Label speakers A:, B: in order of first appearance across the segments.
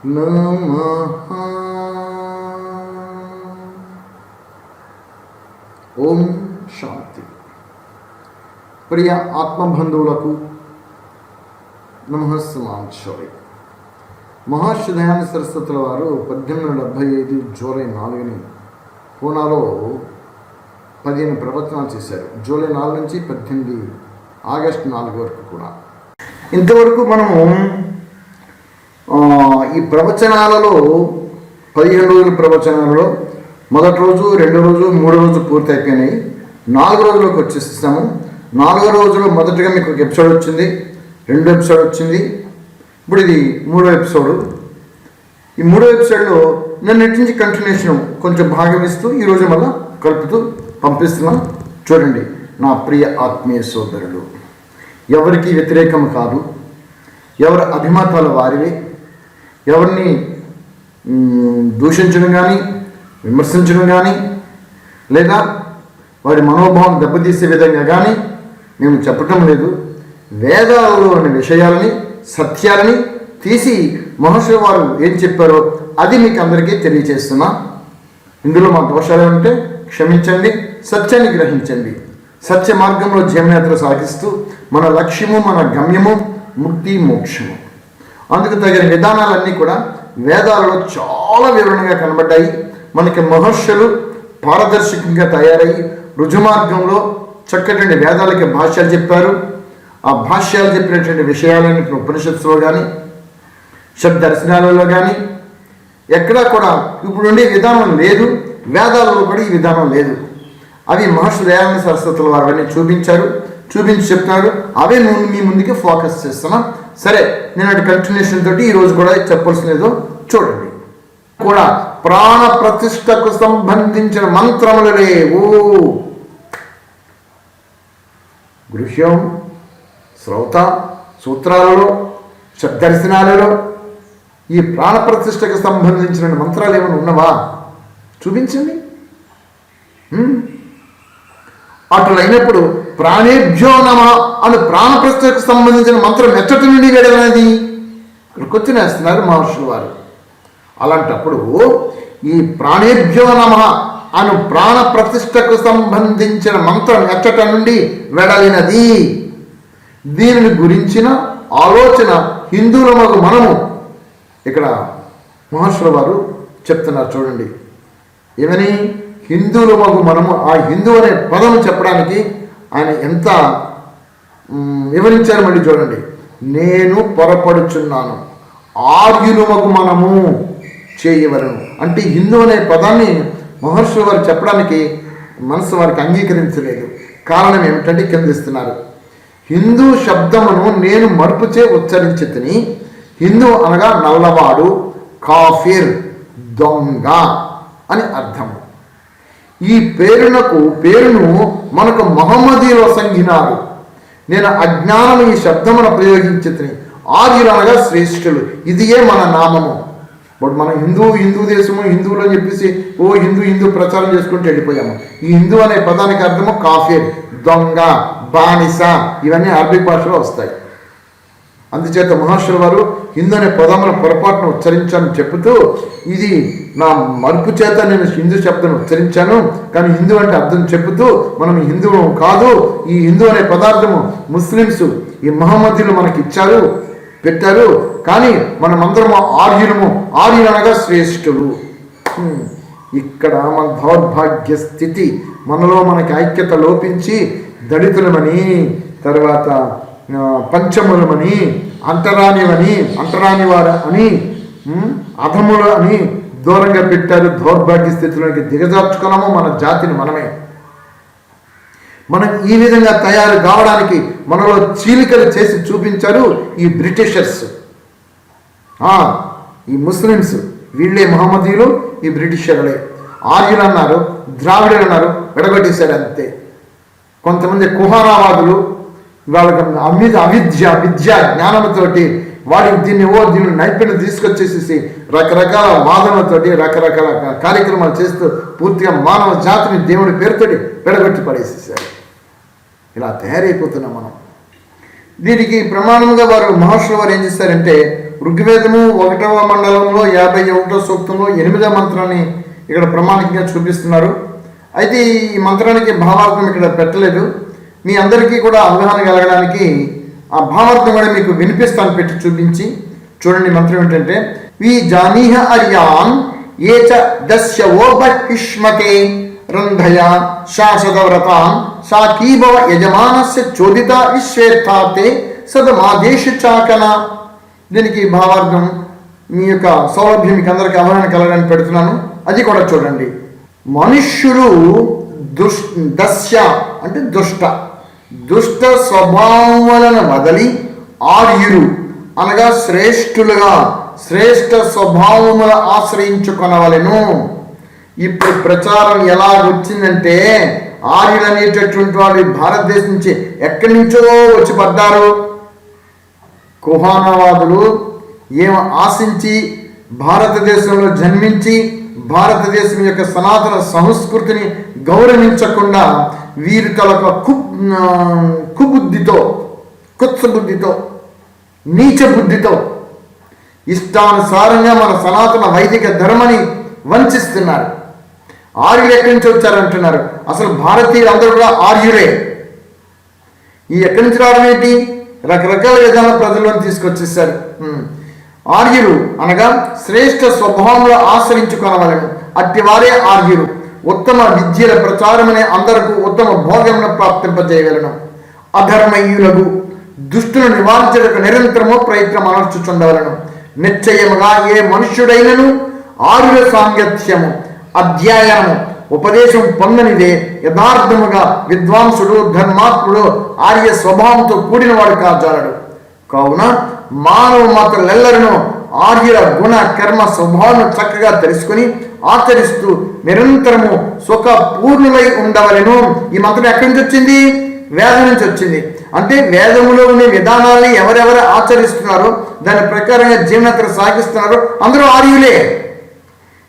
A: నమః. ఓం శాంతి. ప్రియ ఆత్మబంధువులకు నమస్సమాంశోయ్. మహర్షి దయానంద సరస్వతుల వారు 1875 జూలై 4ని పూనాలో 15 ప్రవచనాలు చేశారు. జూలై 4 నుంచి 18 ఆగస్టు 4 వరకు కూడా. ఇంతవరకు మనము ఈ ప్రవచనాలలో 15 రోజుల ప్రవచనాలలో మొదటి రోజు, 2వ రోజు, 3వ రోజు పూర్తి అయిపోయినాయి. 4వ రోజులోకి వచ్చేస్తాము. 4వ రోజులో మొదటిగా మీకు ఒక ఎపిసోడ్ వచ్చింది, 2వ ఎపిసోడ్ వచ్చింది, ఇప్పుడు ఇది 3వ ఎపిసోడు. ఈ 3వ ఎపిసోడ్లో నిన్నటి నుంచి కంటిన్యూషన్ కొంచెం భాగం ఇస్తూ ఈరోజు మళ్ళీ కలుపుతూ పంపిస్తున్నాం. చూడండి నా ప్రియ ఆత్మీయ సోదరులు, ఎవరికి వ్యతిరేకం కాదు, ఎవరి అభిమతాలు వారివే, ఎవరిని దూషించడం కానీ విమర్శించడం కానీ లేదా వారి మనోభావం దెబ్బతీసే విధంగా కానీ మేము చెప్పటం లేదు. వేదాలలోని విషయాలని, సత్యాలని తీసి మహర్షుల వారు ఏం చెప్పారో అది మీకు అందరికీ తెలియజేస్తున్నా. ఇందులో మా దోషాలు ఉంటే క్షమించండి, సత్యాన్ని గ్రహించండి. సత్య మార్గంలో జీవనయాత్ర సాగిస్తూ మన లక్ష్యము, మన గమ్యము ముక్తి, మోక్షము. అందుకు తగిన విధానాలన్నీ కూడా వేదాలలో చాలా వివరణగా కనబడ్డాయి. మనకి మహర్షులు పారదర్శకంగా తయారయ్యి రుజుమార్గంలో చక్కటి వేదాలకి భాష్యాలు చెప్పారు. ఆ భాష్యాలు చెప్పినటువంటి విషయాలని ఉపనిషత్తులో కానీ శబ్దర్శనాలలో కానీ ఎక్కడా కూడా ఇప్పుడు ఉండే విధానం లేదు. వేదాలలో కూడా ఈ విధానం లేదు. అవి మహర్షి దయానంద సరస్వతుల వారు అన్నీ చూపించి చెప్తున్నారు. అవే మీ ముందుకి ఫోకస్ చేస్తున్నాం. సరే, నేను అటు కంటిన్యూషన్ తోటి ఈరోజు కూడా చెప్పాల్సినదో చూడండి. కూడా ప్రాణ ప్రతిష్టకు సంబంధించిన మంత్రములు లేవు. గృహ్యం, శ్రౌత సూత్రాలలో, శబ్దర్శనాలలో ఈ ప్రాణ ప్రతిష్టకు సంబంధించిన మంత్రాలు ఏమైనా ఉన్నవా? చూపించండి. అట్లయినప్పుడు ప్రాణేభ్యో నమ అని ప్రాణ ప్రతిష్టకు సంబంధించిన మంత్రం ఎచ్చటి నుండి వేడనేది ఇక్కడ కూర్చునేస్తున్నారు మహర్షుల వారు. అలాంటప్పుడు ఈ ప్రాణేభ్యో నమ అను ప్రాణ ప్రతిష్టకు సంబంధించిన మంత్రం ఎచ్చట నుండి వెడలినది. దీనిని గురించిన ఆలోచన హిందువులమగు మనము ఇక్కడ మహర్షుల వారు చెప్తున్నారు. చూడండి ఏమని, హిందువులమగు మనము. ఆ హిందూ అనే పదం చెప్పడానికి ఆయన ఎంత వివరించారు మళ్ళీ చూడండి. నేను పొరపడుచున్నాను, ఆర్యులమగు మనము చేయవలను అంటే హిందూ అనే పదాన్ని మహర్షుల వారు చెప్పడానికి మనసు వారికి అంగీకరించలేదు. కారణం ఏమిటంటే కింద ఇస్తున్నారు. హిందూ శబ్దమును నేను మరుపుచే ఉచ్చరించి తిని. హిందూ అనగా నల్లవాడు, కాఫిర్, దొంగ అని అర్థము. ఈ పేరును మనకు మహమ్మదీయులు సంగినారు. నేను అజ్ఞానం ఈ శబ్దమును ప్రయోగించి తిని. ఆర్యులు అనగా శ్రేష్ఠులు, ఇదియే మన నామము. బట్ మనం హిందూ దేశము, హిందువులు అని చెప్పేసి హిందూ ప్రచారం చేసుకుంటూ వెళ్ళిపోయాము. ఈ హిందూ అనే పదానికి అర్థము కాఫీర్, దొంగ, బానిస, ఇవన్నీ అరబిక్ భాషలో వస్తాయి. అందుచేత మహర్షుల వారు హిందూ అనే పదమును పొరపాటును ఉచ్చరించాలని చెబుతూ, ఇది నా మరుపు చేత నేను హిందూ శబ్దం ఉచ్చరించాను, కానీ హిందూ అంటే అర్థం చెబుతూ మనం హిందువు కాదు, ఈ హిందూ అనే పదార్థము ముస్లిమ్స్, ఈ మహమ్మదీయులు మనకి ఇచ్చారు, పెట్టారు, కానీ మనమందరము ఆర్యులము. ఆర్యులు అనగా శ్రేష్ఠులు. ఇక్కడ మన దౌర్భాగ్య స్థితి, మనలో మనకి ఐక్యత లోపించి దళితులమని, తర్వాత పంచములమని, అంటరాని వారు అని, అధములు అని దూరంగా పెట్టారు. దౌర్భాగ్య స్థితిలోకి దిగజార్చుకున్నాము మన జాతిని మనమే. మనం ఈ విధంగా తయారు కావడానికి మనలో చీలికలు చేసి చూపించారు ఈ బ్రిటిషర్స్, ఈ ముస్లిమ్స్. వీళ్ళే మహమ్మదీయులు, ఈ బ్రిటిషర్లే. ఆర్యులు అన్నారు, ద్రావిడులు అన్నారు, విడగొట్టేశారు అంతే. కొంతమంది కుహారావాదులు వాళ్ళకి విద్యా జ్ఞానంతోటి వాడికి దీన్ని నైపుణ్యం తీసుకొచ్చేసేసి రకరకాల వాదనలతోటి రకరకాల కార్యక్రమాలు చేస్తూ పూర్తిగా మానవ జాతిని దేవుడి పేరుతోటి విడగొట్టి పడేసేసారు. ఇలా తయారైపోతున్నాం మనం. దీనికి ప్రమాణంగా వారు మహర్షుల వారు ఏం చేస్తారంటే ఋగ్వేదము 1వ మండలంలో 51వ సూక్తంలో 8వ మంత్రాన్ని ఇక్కడ ప్రామాణికంగా చూపిస్తున్నారు. అయితే ఈ మంత్రానికి భావార్థం ఇక్కడ పెట్టలేదు. మీ అందరికీ కూడా అవగాహన కలగడానికి ఆ భావార్థం కూడా మీకు వినిపిస్తాను, పెట్టి చూపించి. చూడండి, మంత్రం ఏంటంటే వి జానీహ అర్యాన్ ఏచ దస్యవో బహిష్మతే రంధయ శాశ్వతవ్రతాన్ సాకీభవ యజమానస్య చోదిత విశ్వేత్తే సదమాదేశు చాకన. దీనికి భావార్థం మీ యొక్క సౌలభ్యం మీకు అందరికీ అవగాహన కలగడానికి పెడుతున్నాను, అది కూడా చూడండి. మనుష్యులు దస్య అంటే దుష్ట స్వభావాలను వదలి ఆర్యులు అనగా శ్రేష్ఠులుగా శ్రేష్ఠ స్వభావములు ఆశ్రయించుకొనవలెను. ఇప్పుడు ప్రచారం ఎలా వచ్చిందంటే ఆర్యులు అనేటటువంటి వాళ్ళు భారతదేశం నుంచి ఎక్కడి నుంచో వచ్చి పడ్డారు. కుహానవాదులు ఏం ఆశించి భారతదేశంలో జన్మించి భారతదేశం యొక్క సనాతన సంస్కృతిని గౌరవించకుండా వీరి తలక కుబుద్ధితో, కుత్సబుద్ధితో, నీచ బుద్ధితో ఇష్టానుసారంగా మన సనాతన వైదిక ధర్మని వంచిస్తున్నారు. ఆర్యులు ఎక్కడి నుంచి వచ్చారంటున్నారు. అసలు భారతీయులందరూ కూడా ఆర్యులే. ఈ ఎక్కడి నుంచి రావడం ఏంటి? రకరకాల విధాన ప్రజలను తీసుకొచ్చేసారు. ఆర్యులు అనగా శ్రేష్ఠ స్వభావంలో ఆశ్రయించుకొనవలను, అట్టివారే ఆర్యులు. ఉత్తమ విద్యల ప్రచారమనే అందరకు ఉత్తమ భోగమును ప్రాప్తింపజేయగలను. అధర్మయ్యులకు దుష్టులను నివారించడానికి నిరంతరము ప్రయత్నం అనర్చుచుండవలను. నిశ్చయముగా ఏ మనుష్యుడైనను ఆర్యుల సాంగత్యము అధ్యయనము ఉపదేశం పొందనిదే యథార్థముగా విద్వాంసుడు ధర్మాత్ముడు ఆర్య స్వభావంతో కూడినవాడు కాజాలడు. కావున మానవ మాతలెల్లరను ఆర్యుల గుణ కర్మ స్వభావం చక్కగా తెలుసుకుని ఆచరిస్తూ నిరంతరము సుఖ పూర్ణులై ఉండవలెను. ఈ మంత్రం ఎక్కడి నుంచి వచ్చింది? వేదం నుంచి వచ్చింది. అంటే వేదములో ఉండే విధానాన్ని ఎవరెవరు ఆచరిస్తున్నారో దాని ప్రకారంగా జీవనయాత్ర సాగిస్తున్నారో అందరూ ఆర్యులే.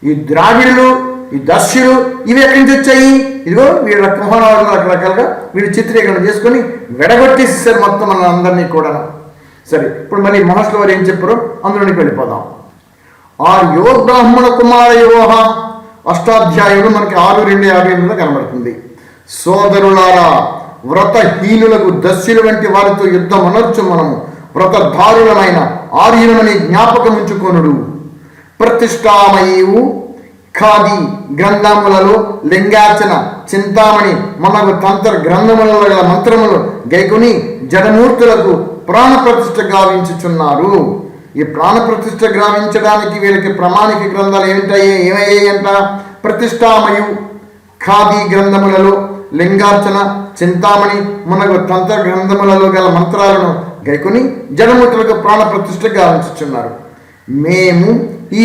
A: ఈ ద్రావిడులు, ఈ దస్యులు ఇవి ఎక్కడి నుంచి వచ్చాయి? ఇదిగో వీళ్ళ కుహనాలను రకరకాలుగా వీళ్ళు చిత్రీకరణ చేసుకొని వెడగొట్టేసేసారు మొత్తం మన అందరినీ కూడా. సరే, ఇప్పుడు మళ్ళీ మహర్షుల వారు ఏం చెప్పారో అందులోనికి వెళ్ళిపోదాం. ఆర్యో బ్రాహ్మణ కుమారయోహ అష్టాధ్యాయులు మనకి 6:2-6 కనబడుతుంది. సోదరులారా, వ్రతహీనులకు దస్యుల వంటి వారితో యుద్ధం అనర్చు మనము వ్రతధారులమైన ఆర్యులమని జ్ఞాపకం ఉంచుకొనుడు. ప్రతిష్టామయీవు ఖాదీ గ్రంథములలో లింగార్చన చింతామణి మనకు తంత్ర గ్రంథములలో గల మంత్రములు గైకొని జడమూర్తులకు ప్రాణ ప్రతిష్ఠ గావించుచున్నారు. ఈ ప్రాణ ప్రతిష్ఠ గావించడానికి వీళ్ళకి ప్రామాణిక గ్రంథాలు ఏమయ్యాయంట? ప్రతిష్టామయు ఖాదీ గ్రంథములలో లింగార్చన చింతామణి మునగు తంత్ర గ్రంథములలో గల మంత్రాలను గైకొని జడమూర్తులకు ప్రాణ ప్రతిష్ఠ గావించుచున్నారు. మేము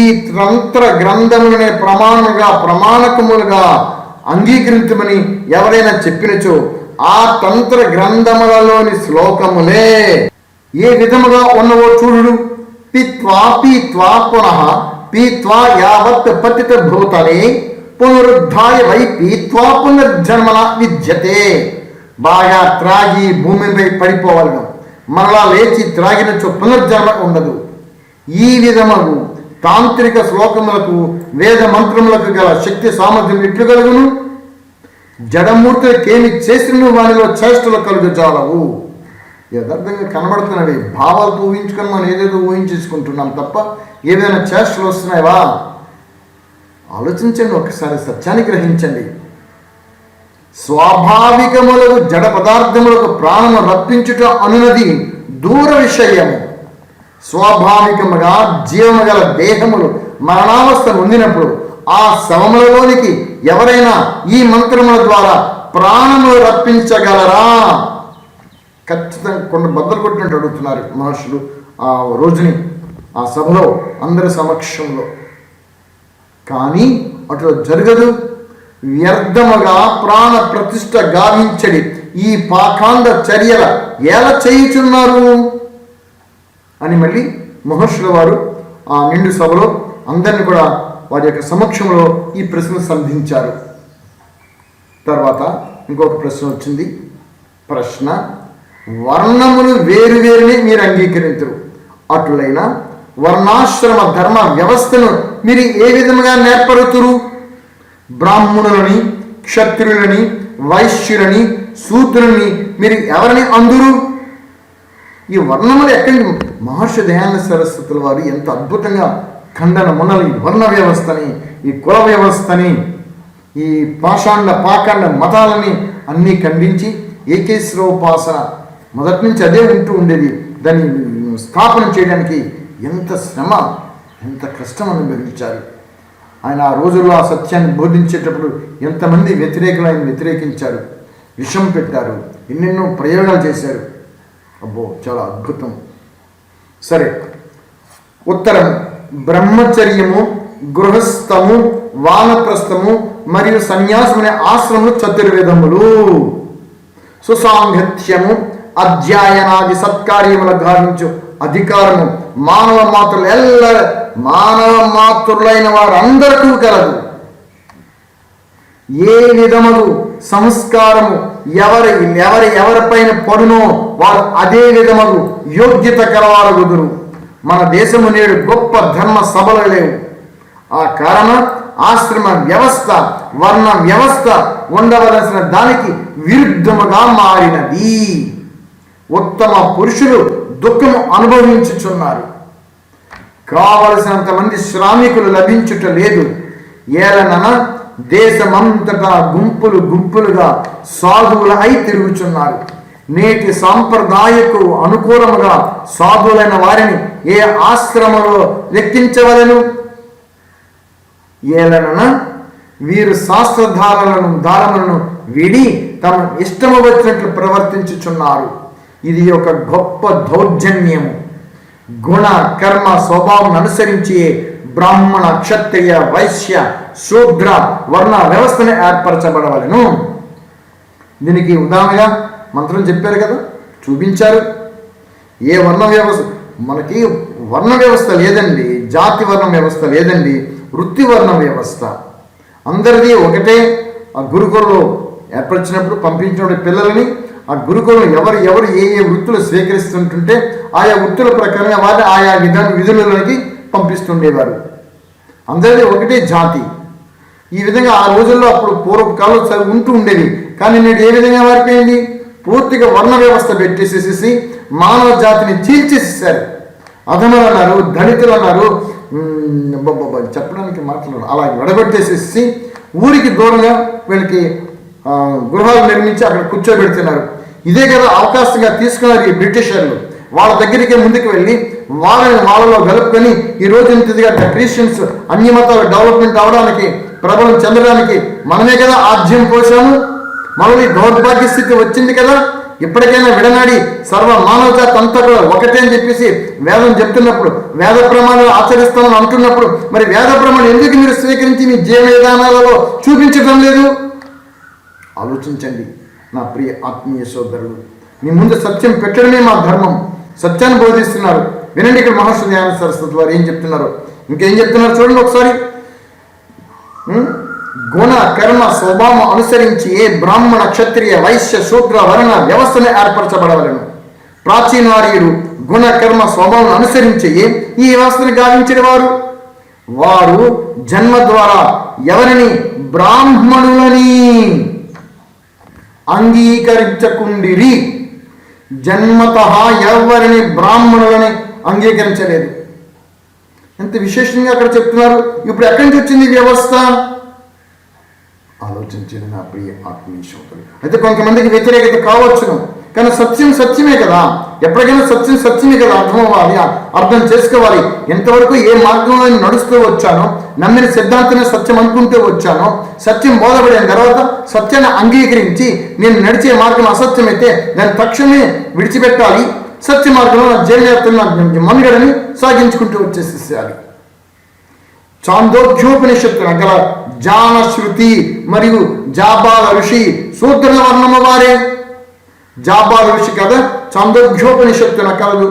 A: ఈ తంత్ర గ్రంథములనే ప్రమాణకములుగా అంగీకరించమని ఎవరైనా చెప్పినచో ఆ తంత్ర గ్రంథములలోని శ్లోకములే ఏ విధముగా ఉన్నవో చూడు. పీత్వా పీత్వా పునః పీత్వా యావత్ పతిత భూతలే పునరుద్ధాయ వై పీత్వా పునర్జన్మన విద్యతే. బాగా త్రాగి భూమిపై పడిపోవాలను, మరలా లేచి త్రాగినచో పునర్జన్మ ఉండదు. ఈ విధముగు తాంత్రిక శ్లోకములకు వేద మంత్రములకు గల శక్తి సామర్థ్యం ఎట్లు కలుగును? జడమూర్తులకేమి చేసిన వానిలో చేష్టలు కలుగజాలవు. యథార్థంగా కనబడుతున్నవి భావాలతో ఊహించుకొని మనం ఏదేదో ఊహించేసుకుంటున్నాం తప్ప ఏదైనా చేష్టలు వస్తున్నాయవా? ఆలోచించండి, ఒకసారి సత్యాన్ని గ్రహించండి. స్వాభావికములకు జడ పదార్థములకు ప్రాణము రప్పించుట అనున్నది దూర విషయము. స్వాభావికముగా జీవము గల దేహములు మరణావస్థ పొందినప్పుడు ఆ శవములలోనికి ఎవరైనా ఈ మంత్రముల ద్వారా ప్రాణములు రప్పించగలరా? ఖచ్చితంగా కొన్ని బద్దలు కొట్టినట్టు అడుగుతున్నారు మహర్షులు ఆ రోజుని ఆ సభలో అందరి సమక్షంలో. కానీ అటు జరగదు. వ్యర్థముగా ప్రాణ ప్రతిష్ఠ గావించడి ఈ పాఖండ చర్యల ఎలా చేయుచున్నారు అని మళ్ళీ మహర్షుల వారు ఆ నిండు సభలో అందరినీ కూడా వారి యొక్క సమక్షంలో ఈ ప్రశ్న సంధించారు. తర్వాత ఇంకొక ప్రశ్న వచ్చింది. ప్రశ్న: వర్ణములు వేరువేరుని మీరు అంగీకరించరు, అటులైన వర్ణాశ్రమ ధర్మ వ్యవస్థను మీరు ఏ విధముగా నేర్పరుతురు? బ్రాహ్మణులని, క్షత్రియులని, వైశ్యులని, శూద్రులని మీరు ఎవరిని అందురు? ఈ వర్ణములు ఎక్కడి మహర్షి దయానంద సరస్వతుల వారు ఎంత అద్భుతంగా ఖండన మునలు ఈ వర్ణ వ్యవస్థని, ఈ కుల వ్యవస్థని, ఈ పాషాండ పాకాండ మతాలని అన్నీ ఖండించి ఏకేశ్వరోపాసన మొదటి నుంచి అదే ఉంటూ ఉండేది. దాన్ని స్థాపన చేయడానికి ఎంత శ్రమ, ఎంత కష్టం అనుభవించారు. ఆయన ఆ రోజుల్లో ఆ సత్యాన్ని బోధించేటప్పుడు ఎంతమంది వ్యతిరేకులు ఆయన వ్యతిరేకించారు, విషం పెట్టారు, ఎన్నెన్నో ప్రయోగాలు చేశారు. అబ్బో, చాలా అద్భుతం. సరే, ఉత్తరం. బ్రహ్మచర్యము, గృహస్థము, వానప్రస్థము మరియు సన్యాసం అనే ఆశ్రమములు చతుర్వేదములు. సుసాంగత్యము, అధ్యయనాది సత్కార్యముల గావించు అధికారము మానవ మాతృలైన వారందరికీ కలదు. ఏ విధములు సంస్కారము ఎవరిపైన పడునో వారు అదే విధములు యోగ్యత కలవారగుదురు. మన దేశము నేడు గొప్ప ధర్మ సభలు లేవు. ఆ కారణం ఆశ్రమ వ్యవస్థ, వర్ణ వ్యవస్థ ఉండవలసిన దానికి విరుద్ధముగా మారినది. ఉత్తమ పురుషులు దుఃఖము అనుభవించుచున్నారు. కావలసినంత మంది శ్రామికులు లభించుట లేదు. ఏలనన దేశమంతటా గుంపులు గుంపులుగా సాధువుల అయి తిరుగుచున్నారు. నేటి సాంప్రదాయకు అనుకూలముగా సాధువులైన వారిని ఏ ఆశ్రమంలో లెక్కించవలను? ఏలనన వీరు శాస్త్రధారలను వీడి తమ ఇష్టము వచ్చినట్లు ప్రవర్తించుచున్నారు. ఇది ఒక గొప్ప దౌర్జన్యము. గుణ కర్మ స్వభావం అనుసరించి బ్రాహ్మణ, క్షత్రియ, వైశ్య, శూద్ర వర్ణ వ్యవస్థను ఏర్పరచబడవలను. దీనికి ఉదాహరణగా మంత్రం చెప్పారు కదా, చూపించారు. ఏ వర్ణ వ్యవస్థ, మనకి వర్ణ వ్యవస్థ లేదండి, జాతి వర్ణ వ్యవస్థ లేదండి, వృత్తి వర్ణ వ్యవస్థ అందరిది ఒకటే. ఆ గురుకులంలో ఏర్పరిచినప్పుడు పంపించినప్పుడు పిల్లలని ఆ గురుకులం ఎవరు ఏ వృత్తులు స్వీకరిస్తుంటుంటే ఆయా వృత్తుల ప్రకారంగా వారిని ఆయా విధులలోకి పంపిస్తుండేవారు. అందరిది ఒకటే జాతి. ఈ విధంగా ఆ రోజుల్లో అప్పుడు పూర్వకాలం ఉంటూ ఉండేవి. కానీ నేడు ఏ విధంగా మారిపోయింది? పూర్తిగా వర్ణ వ్యవస్థ పెట్టేసేసి మానవ జాతిని చీల్చేసేసారు. అధములు అన్నారు, దళితులు అన్నారు, చెప్పడానికి మాట్లాడారు, అలా విడగొట్టేసేసి ఊరికి దూరంగా వీళ్ళకి గృహాలు నిర్మించి అక్కడ కూర్చోబెడుతున్నారు. ఇదే కదా అవకాశంగా తీసుకున్నారు ఈ బ్రిటిషర్లు. వాళ్ళ దగ్గరికి ముందుకు వెళ్ళి వాళ్ళలో కలుపుకొని ఈ రోజు ఇంతదిగా క్రిస్టియన్స్ అన్ని మతాల డెవలప్మెంట్ అవడానికి, ప్రబలం చెందడానికి మనమే కదా ఆజ్యం పోసాము. మనల్ని దౌర్భాగ్య స్థితి వచ్చింది కదా. ఇప్పటికైనా విడనాడి సర్వ మానవ జాతి అంతా కూడా ఒకటే అని చెప్పేసి వేదం చెప్తున్నప్పుడు, వేద ప్రమాణాలు ఆచరిస్తామని అంటున్నప్పుడు, మరి వేద ప్రమాణం ఎందుకు మీరు స్వీకరించి మీ జీవన విధానాలలో చూపించడం లేదు? ఆలోచించండి నా ప్రియ ఆత్మీయ సోదరులు. మీ ముందు సత్యం పెట్టడమే మా ధర్మం. సత్యాన్ని బోధిస్తున్నారు. వినండి, ఇక్కడ మహర్షి దయానంద సరస్వతి వారు ఏం చెప్తున్నారు, ఇంకేం చెప్తున్నారు చూడండి ఒకసారి. గుణ కర్మ స్వభావం అనుసరించి ఏ బ్రాహ్మణ, క్షత్రియ, వైశ్య, శూద్ర వర్ణ వ్యవస్థను ఏర్పరచబడవలను. ప్రాచీనార్యులు గుణ కర్మ స్వభావం అనుసరించి ఈ వ్యవస్థను గావించిన వారు జన్మ ద్వారా ఎవరిని బ్రాహ్మణులని అంగీకరించకుండిరి. జన్మత ఎవరిని బ్రాహ్మణులని అంగీకరించలేదు. ఎంత విశేషంగా అక్కడ చెప్తున్నారు. ఇప్పుడు ఎక్కడి నుంచి వచ్చింది వ్యవస్థ? ఆలోచించండి నా ప్రియ ఆత్మీయ సోదరులు. అయితే కొంతమందికి వ్యతిరేకత కావచ్చును, కానీ సత్యం సత్యమే కదా. ఎప్పటికైనా సత్యం సత్యమే కదా. అర్థం చేసుకోవాలి. ఎంతవరకు ఏ మార్గంలో నడుస్తూ వచ్చానో, నమ్మిన సిద్ధాంతమే సత్యం అనుకుంటూ వచ్చానో, సత్యం బోధపడిన తర్వాత సత్యాన్ని అంగీకరించి నేను నడిచే మార్గం అసత్యమైతే దాన్ని తక్షణమే విడిచిపెట్టాలి. సత్య మార్గంలో నా జీవనయాత్ర మనుగడని సాగించుకుంటూ వచ్చేసేయాలి. చాందోగ్యోపనిషత్తున గల జాన శృతి మరియు జాబాల ఋషి శూద్రుల వర్ణము వారే. జాబాల ఋషి కదా చాందోగ్యోపనిషత్తున కలదు.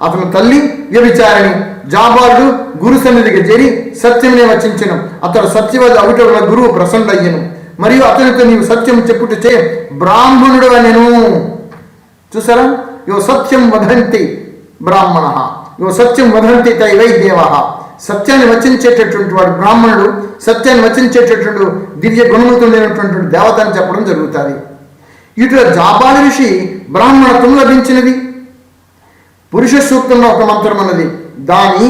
A: అతని తల్లి వ్యభిచారిణి. జాబాలుడు గురు సన్నిధికి చేరి సత్యమునే వచించను. అతడు సత్యవాది అవుట వల్ల గురువు ప్రసన్నుడయ్యను. మరియు అతనితో నీవు సత్యం చెప్పుటచే బ్రాహ్మణుడు అనెను. చూసారా, ఇవ సత్యం వదంతి బ్రాహ్మణ. సత్యం వదంతి తైవై దేవః, సత్యాన్ని వచించేటటువంటి వాడు బ్రాహ్మణుడు, సత్యాన్ని వచించేటటువంటి దివ్య గుణముతుడైనటువంటి దేవత అని చెప్పడం జరుగుతుంది. ఇటు జాబాలి ఋషి బ్రాహ్మణత్వం లభించినది. పురుష సూక్తంలో ఒక మంత్రం ఉన్నది, దాని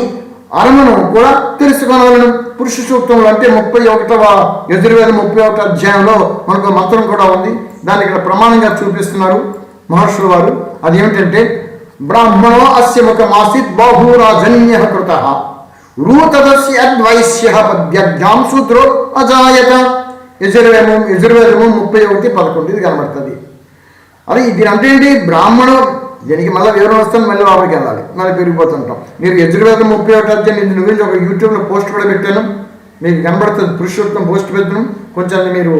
A: అరమను కూడా తెలుసుకోవాలను. పురుష సూక్తంలో అంటే 31వ యజుర్వేద 31వ అధ్యాయంలో మనకు మంత్రం కూడా ఉంది. దాన్ని ఇక్కడ ప్రమాణంగా చూపిస్తున్నారు మహర్షుల వారు. అది ఏమిటంటే, బ్రాహ్మణో అస్య ముఖమాసిత్ బాహూరాజన్య కృతః రూతదస్య అద్వైశ్య పద్యభ్యాం శూద్రో అజాయత. యజుర్వేదము 31:11 ఇది కనబడుతుంది. అది దీని అంటే ఏంటి? బ్రాహ్మణు, దీనికి మళ్ళీ వివరణ వస్తాను, మళ్ళీ లోపలికి వెళ్ళాలి, మళ్ళీ పెరిగిపోతుంటాం. మీరు యజుర్వేదం 31 అధ్యాయం ఇందులో గురించి ఒక యూట్యూబ్లో పోస్ట్ కూడా పెట్టాను, మీకు కనబడుతుంది. పురుషోత్తం పోస్ట్ పెట్టాను, కొంచెం మీరు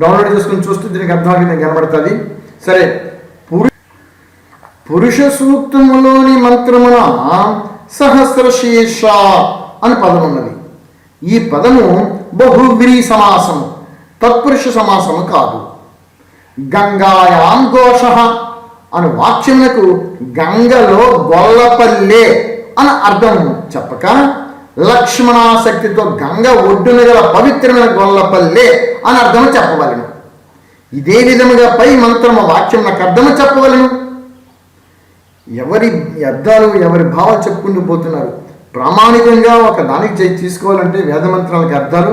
A: డౌన్లోడ్ చేసుకుని చూస్తూ దీనికి అర్థమవుతుంది, మీకు కనబడుతుంది. సరే, పురుష సూక్తములోని మంత్రమున సహస్రశీర్ష అని పదం ఉన్నది. ఈ పదము బహువ్రీ సమాసము, తత్పురుష సమాసము కాదు. గంగాయాం ఘోష అని వాక్యమునకు గంగలో గొల్లపల్లె అని అర్థం చెప్పక, లక్ష్మణాసక్తితో గంగ ఒడ్డున గల పవిత్రమైన గొల్లపల్లె అని అర్థము చెప్పవలను. ఇదే విధముగా పై మంత్రము వాక్యమునకు అర్థము చెప్పవలను. ఎవరి అర్థాలు ఎవరి భావాలు చెప్పుకుంటూ పోతున్నారు. ప్రామాణికంగా ఒక దానికి తీసుకోవాలంటే వేదమంత్రాలకి అర్థాలు,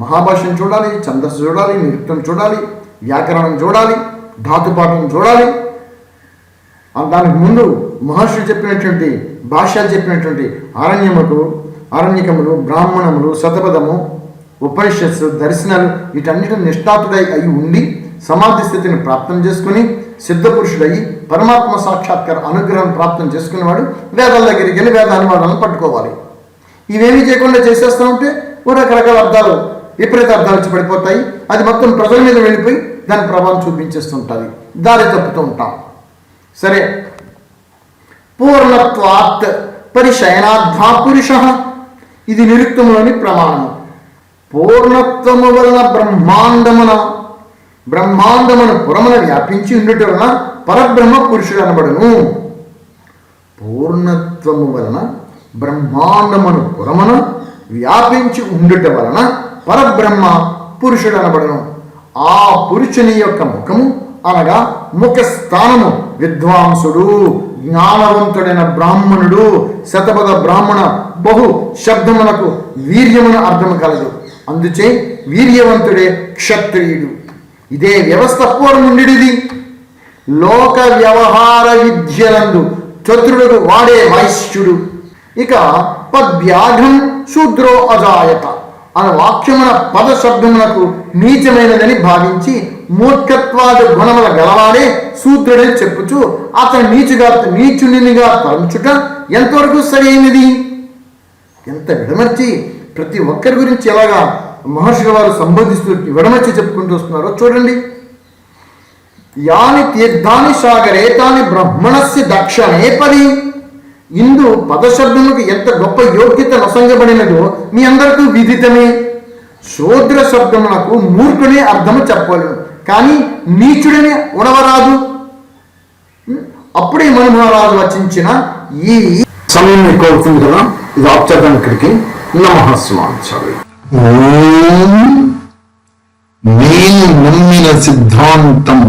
A: మహాభాష్యం చూడాలి, ఛందస్సు చూడాలి, నిరుక్తం చూడాలి, వ్యాకరణం చూడాలి, ధాతుపాఠం చూడాలి. దానికి ముందు మహర్షులు చెప్పినటువంటి భాష్యాలు చెప్పినటువంటి ఆరణ్యకములు, బ్రాహ్మణములు, శతపథము, ఉపనిషత్సు, దర్శనాలు వీటన్నిటిని నిష్ఠాతుడై అయి ఉండి సమాధి స్థితిని ప్రాప్తం చేసుకుని సిద్ధపురుషుడయి పరమాత్మ సాక్షాత్కార అనుగ్రహం ప్రాప్తం చేసుకునేవాడు వేదాల దగ్గరికి వెళ్ళి వేద అనువాదాలను పట్టుకోవాలి. ఇవేమీ చేయకుండా చేసేస్తూ ఉంటే రకరకాల అర్థాలు, విపరీత అర్థాలు వచ్చి పడిపోతాయి. అది మొత్తం ప్రజల మీద వెళ్ళిపోయి దాని ప్రభావం చూపించేస్తుంటుంది, దారి తప్పుతూ ఉంటాం. సరే, పూర్ణత్వాత్ పరిశయనాద్వా పురుష, ఇది నిరుక్తంలోని ప్రమాణము. పూర్ణత్వము వలన బ్రహ్మాండమును పురమున వ్యాపించి ఉండుట వలన పరబ్రహ్మ పురుషుడు అనబడును. పూర్ణత్వము వలన బ్రహ్మాండమును పురమున వ్యాపించి ఉండుట వలన పరబ్రహ్మ పురుషుడు అనబడును. ఆ పురుషుని యొక్క ముఖము అనగా ముఖ స్థానము విద్వాంసుడు, జ్ఞానవంతుడైన బ్రాహ్మణుడు. శతపథ బ్రాహ్మణ బహు శబ్దమునకు వీర్యమున అర్థము కలదు. అందుచే వీర్యవంతుడే క్షత్రియుడు. ఇదే వ్యవస్థ పూర్వముండిది. లోక వ్యవహార విద్యలందు చతురుడు వాడే వైశ్యుడు. ఇక పద్వ్యాఘ్రం శూద్రో అజాయత అనే వాక్యమున పద శబ్దమునకు నీచమైనదని భావించి మూర్ఖత్వాది గుణముల గలవాడే శూద్రుడని చెప్పుచు అతను నీచునిగా తలంచుట ఎంతవరకు సరైనది? ఎంత విడమర్చి ప్రతి ఒక్కరి గురించి ఎలాగా మహర్షుల వారు సంబోధిస్తూ విడమర్చి చెప్పుకుంటూ వస్తున్నారో చూడండి. యాని తీర్థాని సాగరే తాని బ్రహ్మణస్య దక్షిణే పది. ఇందు పదశబ్దములకు ఎంత గొప్ప యోగ్యత నొసంగబడినదో మీ అందరికీ విదితమే. శూద్ర శబ్దమునకు మూర్ఖునే అర్థము చెప్పలేను, కానీ నీచుడనే ఉడవరాదు. అప్పుడే మనుమహారాజు వచించిన ఈ సమయం ఎక్కువ అవుతుంది కదా, ఇది ఆప్చేద్దాం ఇక్కడికి. నమఃస్వామి. నేను నమ్మిన సిద్ధాంతం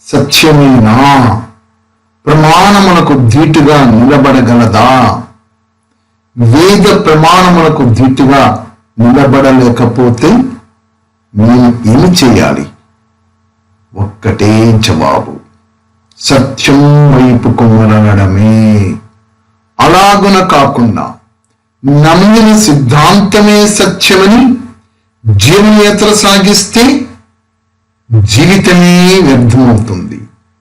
A: సత్యమేనా? ప్రమాణమునకు ధీటుగా నిలబడగలదా? వేద ప్రమాణమునకు ధీటుగా నిలబడలేకపోతే నేను ఏమి చేయాలి? ఒక్కటే జవాబు, సత్యం వైపుకు మరలడమే. అలాగున కాకుండా నమ్మిన సిద్ధాంతమే సత్యమని జీవనయాత్ర సాగిస్తే జీవితమే వ్యర్థమవుతుంది.